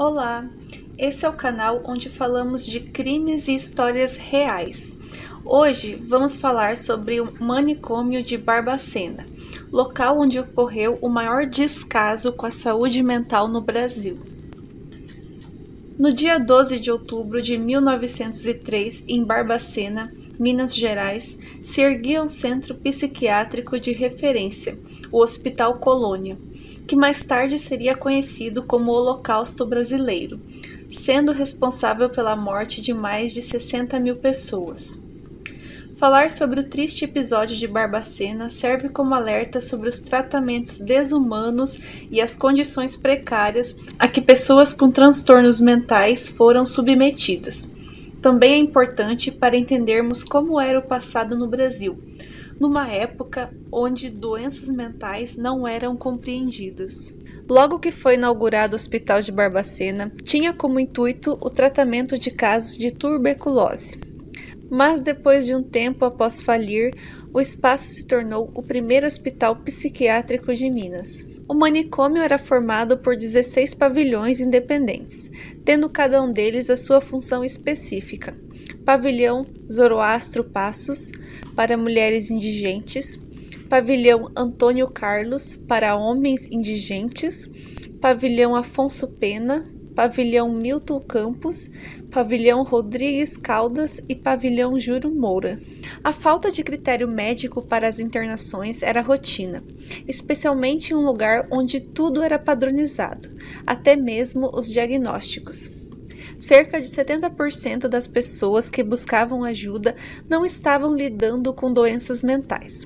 Olá, esse é o canal onde falamos de crimes e histórias reais. Hoje vamos falar sobre o manicômio de Barbacena, local onde ocorreu o maior descaso com a saúde mental no Brasil. No dia 12 de outubro de 1903, em Barbacena, Minas Gerais, se erguia um centro psiquiátrico de referência, o Hospital Colônia, que mais tarde seria conhecido como Holocausto Brasileiro, sendo responsável pela morte de mais de 60 mil pessoas. Falar sobre o triste episódio de Barbacena serve como alerta sobre os tratamentos desumanos e as condições precárias a que pessoas com transtornos mentais foram submetidas. Também é importante para entendermos como era o passado no Brasil, numa época onde doenças mentais não eram compreendidas. Logo que foi inaugurado o Hospital de Barbacena, tinha como intuito o tratamento de casos de tuberculose. Mas depois de um tempo após falir, o espaço se tornou o primeiro hospital psiquiátrico de Minas. O manicômio era formado por 16 pavilhões independentes, tendo cada um deles a sua função específica. Pavilhão Zoroastro Passos, para mulheres indigentes, Pavilhão Antônio Carlos, para homens indigentes, Pavilhão Afonso Pena, Pavilhão Milton Campos, Pavilhão Rodrigues Caldas e Pavilhão Júlio Moura. A falta de critério médico para as internações era rotina, especialmente em um lugar onde tudo era padronizado, até mesmo os diagnósticos. Cerca de 70% das pessoas que buscavam ajuda não estavam lidando com doenças mentais.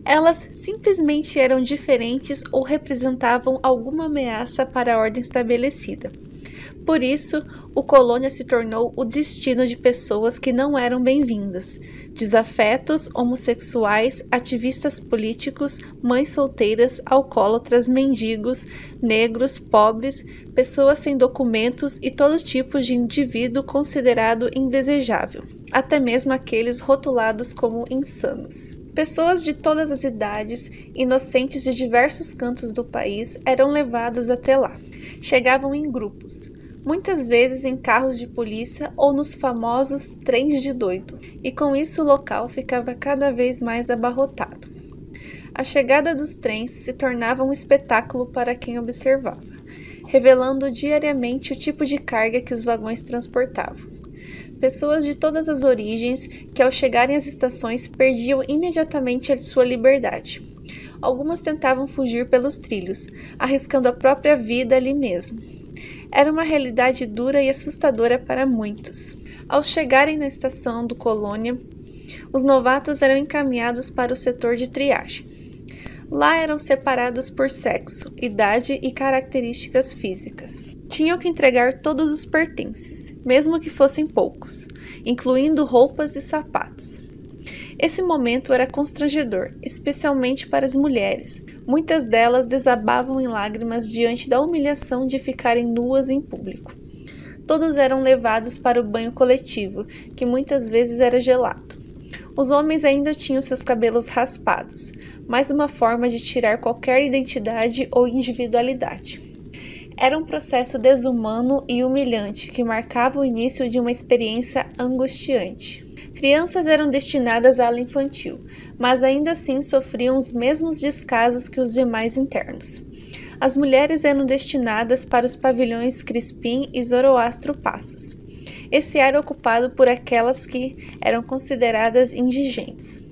Elas simplesmente eram diferentes ou representavam alguma ameaça para a ordem estabelecida. Por isso, o Colônia se tornou o destino de pessoas que não eram bem-vindas: desafetos, homossexuais, ativistas políticos, mães solteiras, alcoólatras, mendigos, negros, pobres, pessoas sem documentos e todo tipo de indivíduo considerado indesejável, até mesmo aqueles rotulados como insanos. Pessoas de todas as idades, inocentes de diversos cantos do país, eram levados até lá. Chegavam em grupos, muitas vezes em carros de polícia ou nos famosos trens de doido, e com isso o local ficava cada vez mais abarrotado. A chegada dos trens se tornava um espetáculo para quem observava, revelando diariamente o tipo de carga que os vagões transportavam. Pessoas de todas as origens que, ao chegarem às estações, perdiam imediatamente a sua liberdade. Algumas tentavam fugir pelos trilhos, arriscando a própria vida ali mesmo. Era uma realidade dura e assustadora para muitos. Ao chegarem na estação do Colônia, os novatos eram encaminhados para o setor de triagem. Lá eram separados por sexo, idade e características físicas. Tinham que entregar todos os pertences, mesmo que fossem poucos, incluindo roupas e sapatos. Esse momento era constrangedor, especialmente para as mulheres. Muitas delas desabavam em lágrimas diante da humilhação de ficarem nuas em público. Todos eram levados para o banho coletivo, que muitas vezes era gelado. Os homens ainda tinham seus cabelos raspados, mais uma forma de tirar qualquer identidade ou individualidade. Era um processo desumano e humilhante que marcava o início de uma experiência angustiante. Crianças eram destinadas à ala infantil, mas ainda assim sofriam os mesmos descasos que os demais internos. As mulheres eram destinadas para os pavilhões Crispim e Zoroastro Passos. Esse era ocupado por aquelas que eram consideradas indigentes.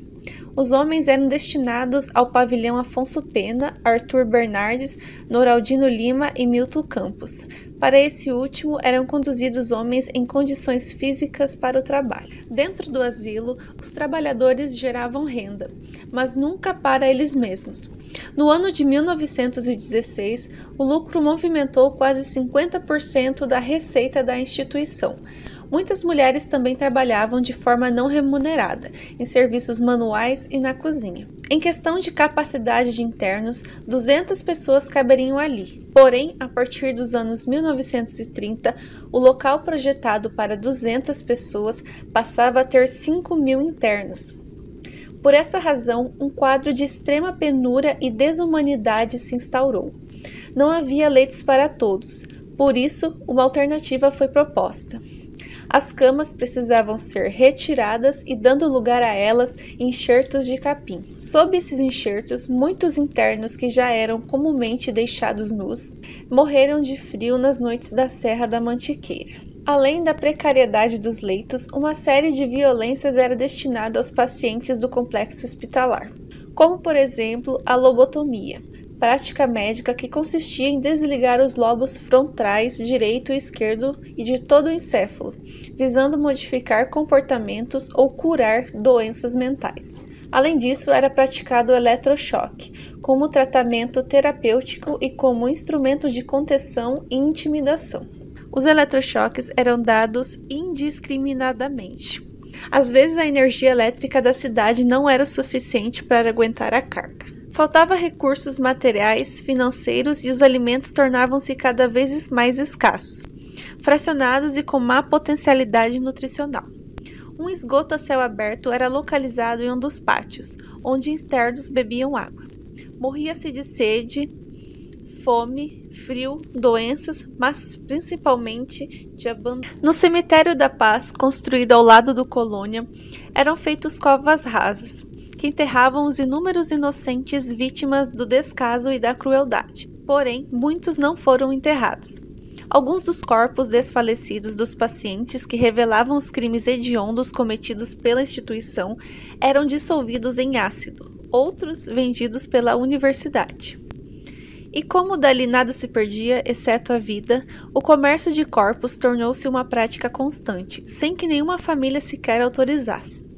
Os homens eram destinados ao pavilhão Afonso Pena, Arthur Bernardes, Noraldino Lima e Milton Campos. Para esse último, eram conduzidos homens em condições físicas para o trabalho. Dentro do asilo, os trabalhadores geravam renda, mas nunca para eles mesmos. No ano de 1916, o lucro movimentou quase 50% da receita da instituição. Muitas mulheres também trabalhavam de forma não remunerada, em serviços manuais e na cozinha. Em questão de capacidade de internos, 200 pessoas caberiam ali. Porém, a partir dos anos 1930, o local projetado para 200 pessoas passava a ter 5.000 internos. Por essa razão, um quadro de extrema penúria e desumanidade se instaurou. Não havia leitos para todos. Por isso, uma alternativa foi proposta. As camas precisavam ser retiradas e, dando lugar a elas, enxertos de capim. Sob esses enxertos, muitos internos que já eram comumente deixados nus, morreram de frio nas noites da Serra da Mantiqueira. Além da precariedade dos leitos, uma série de violências era destinada aos pacientes do complexo hospitalar, como, por exemplo, a lobotomia, prática médica que consistia em desligar os lobos frontais direito e esquerdo e de todo o encéfalo, visando modificar comportamentos ou curar doenças mentais. Além disso, era praticado o eletrochoque, como tratamento terapêutico e como instrumento de contenção e intimidação. Os eletrochoques eram dados indiscriminadamente. Às vezes, a energia elétrica da cidade não era o suficiente para aguentar a carga. Faltava recursos materiais, financeiros e os alimentos tornavam-se cada vez mais escassos, fracionados e com má potencialidade nutricional. Um esgoto a céu aberto era localizado em um dos pátios, onde internos bebiam água. Morria-se de sede, fome, frio, doenças, mas principalmente de abandono. No cemitério da Paz, construído ao lado do Colônia, eram feitas covas rasas, que enterravam os inúmeros inocentes vítimas do descaso e da crueldade. Porém, muitos não foram enterrados. Alguns dos corpos desfalecidos dos pacientes que revelavam os crimes hediondos cometidos pela instituição eram dissolvidos em ácido, outros vendidos pela universidade. E como dali nada se perdia, exceto a vida, o comércio de corpos tornou-se uma prática constante, sem que nenhuma família sequer autorizasse.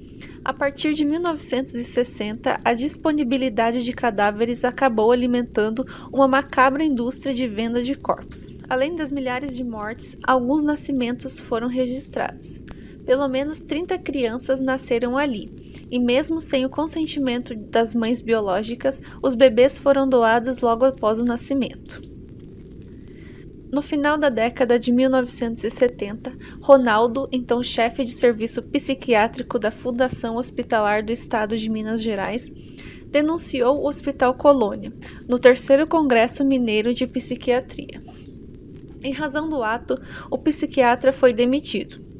A partir de 1960, a disponibilidade de cadáveres acabou alimentando uma macabra indústria de venda de corpos. Além das milhares de mortes, alguns nascimentos foram registrados. Pelo menos 30 crianças nasceram ali, e mesmo sem o consentimento das mães biológicas, os bebês foram doados logo após o nascimento. No final da década de 1970, Ronaldo, então chefe de serviço psiquiátrico da Fundação Hospitalar do Estado de Minas Gerais, denunciou o Hospital Colônia, no 3º Congresso Mineiro de Psiquiatria. Em razão do ato, o psiquiatra foi demitido.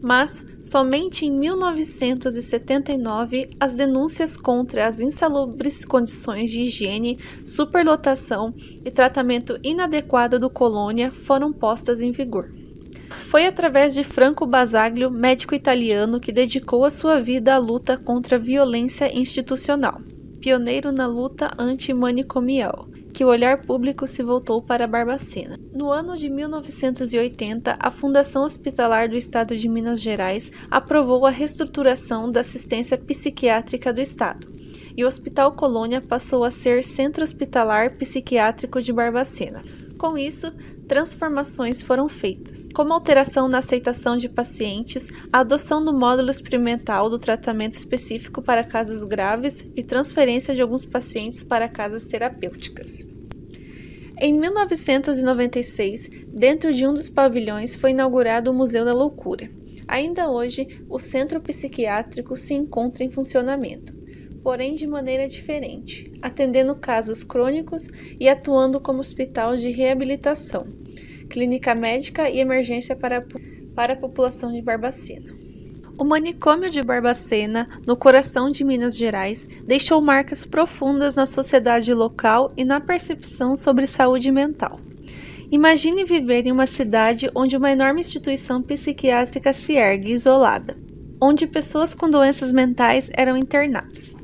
Mas, somente em 1979, as denúncias contra as insalubres condições de higiene, superlotação e tratamento inadequado do Colônia foram postas em vigor. Foi através de Franco Basaglia, médico italiano, que dedicou a sua vida à luta contra a violência institucional, pioneiro na luta antimanicomial, que o olhar público se voltou para Barbacena. No ano de 1980, a Fundação Hospitalar do Estado de Minas Gerais aprovou a reestruturação da assistência psiquiátrica do Estado, e o Hospital Colônia passou a ser Centro Hospitalar Psiquiátrico de Barbacena. Com isso, transformações foram feitas, como alteração na aceitação de pacientes, a adoção do módulo experimental do tratamento específico para casos graves e transferência de alguns pacientes para casas terapêuticas. Em 1996, dentro de um dos pavilhões foi inaugurado o Museu da Loucura. Ainda hoje, o centro psiquiátrico se encontra em funcionamento, porém de maneira diferente, atendendo casos crônicos e atuando como hospital de reabilitação, clínica médica e emergência para a população de Barbacena. O manicômio de Barbacena, no coração de Minas Gerais, deixou marcas profundas na sociedade local e na percepção sobre saúde mental. Imagine viver em uma cidade onde uma enorme instituição psiquiátrica se ergue isolada, onde pessoas com doenças mentais eram internadas.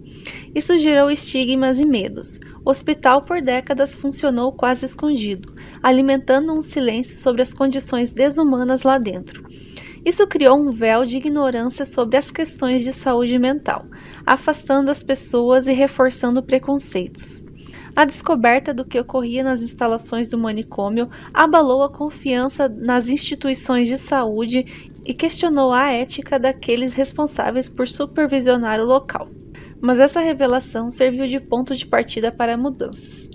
Isso gerou estigmas e medos. O hospital por décadas funcionou quase escondido, alimentando um silêncio sobre as condições desumanas lá dentro. Isso criou um véu de ignorância sobre as questões de saúde mental, afastando as pessoas e reforçando preconceitos. A descoberta do que ocorria nas instalações do manicômio abalou a confiança nas instituições de saúde e questionou a ética daqueles responsáveis por supervisionar o local. Mas essa revelação serviu de ponto de partida para mudanças.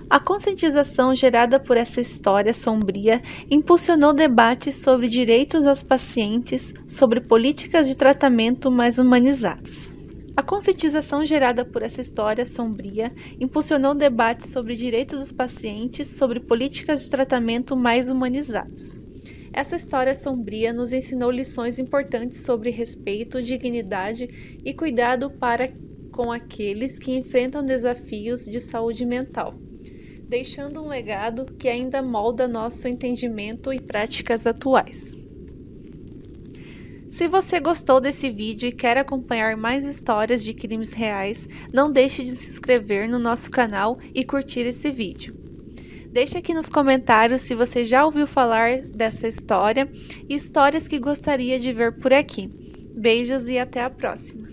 A conscientização gerada por essa história sombria impulsionou debates sobre direitos aos pacientes, sobre políticas de tratamento mais humanizadas. A conscientização gerada por essa história sombria impulsionou debates sobre direitos dos pacientes, sobre políticas de tratamento mais humanizados. Essa história sombria nos ensinou lições importantes sobre respeito, dignidade e cuidado para com aqueles que enfrentam desafios de saúde mental, deixando um legado que ainda molda nosso entendimento e práticas atuais. Se você gostou desse vídeo e quer acompanhar mais histórias de crimes reais, não deixe de se inscrever no nosso canal e curtir esse vídeo. Deixe aqui nos comentários se você já ouviu falar dessa história e histórias que gostaria de ver por aqui. Beijos e até a próxima!